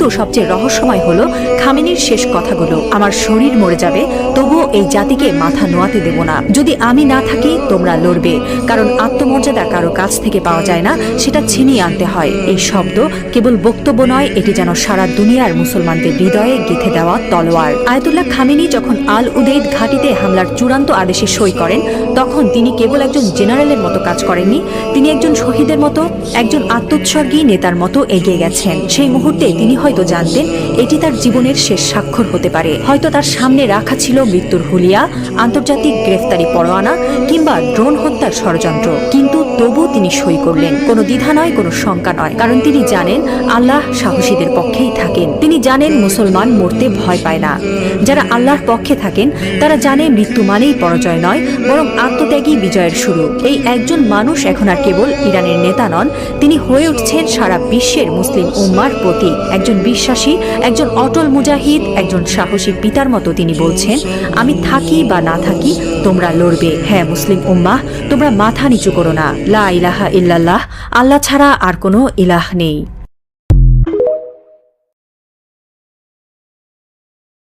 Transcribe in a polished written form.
কিন্তু সবচেয়ে রহস্যময় হলো খামেনির শেষ কথাগুলো, আমার শরীর মরে যাবে তবুও এই জাতিকে মাথা নোয়াতে দেব না। যদি আমি না থাকি তোমরা লড়বে, কারণ আত্মমর্যাদা কারো কাছ থেকে পাওয়া যায় না, সেটা ছিনিয়ে আনতে হয়। এই শব্দ কেবল বক্তব্য নয়, এটি যেন সারা দুনিয়ার মুসলমানদের হৃদয়ে গেঁথে দেওয়া তলোয়ার। আয়াতুল্লাহ খামেনি যখন আল উদেইদ ঘাঁটিতে হামলার চূড়ান্ত আদেশে সই করেন, তখন তিনি কেবল একজন জেনারেলের মতো কাজ করেননি, তিনি একজন শহীদের মতো, একজন আত্মোৎসর্গী নেতার মতো এগিয়ে গেছেন। সেই মুহূর্তে তিনি হয়তো জানতেন এটি তার জীবনের শেষ স্বাক্ষর হতে পারে। হয়তো তার সামনে রাখা ছিল মৃত্যুর হুলিয়া, আন্তর্জাতিক গ্রেফতারি পরোয়ানা কিংবা ড্রোন হত্যার ষড়যন্ত্র, কিন্তু তবু তিনি সই করলেন। কোনো দ্বিধা নয়, কোনো শঙ্কা নয়, কারণ তিনি জানেন আল্লাহ সাহসীদের পক্ষেই থাকেন। তিনি জানেন মুসলমান মরতে ভয় পায় না। যারা আল্লাহর পক্ষে থাকেন তারা জানে মৃত্যু মানেই পরাজয় নয়, বরং আত্মত্যাগী বিজয়ের শুরু। এই একজন মানুষ এখন আর কেবল ইরানের নেতা নন, তিনি হয়ে উঠছেন সারা বিশ্বের মুসলিম উম্মার প্রতীক। একজন বিশ্বাসী, একজন অটল মুজাহিদ, একজন সাহসী পিতার মতো তিনি বলছেন, আমি থাকি বা না থাকি তোমরা লড়বে। হ্যাঁ মুসলিম উম্মাহ, তোমরা মাথা নিচু করো না। লা ইলাহা ইল্লাল্লাহ, আল্লাহ ছাড়া আর কোনো ইলাহ নেই।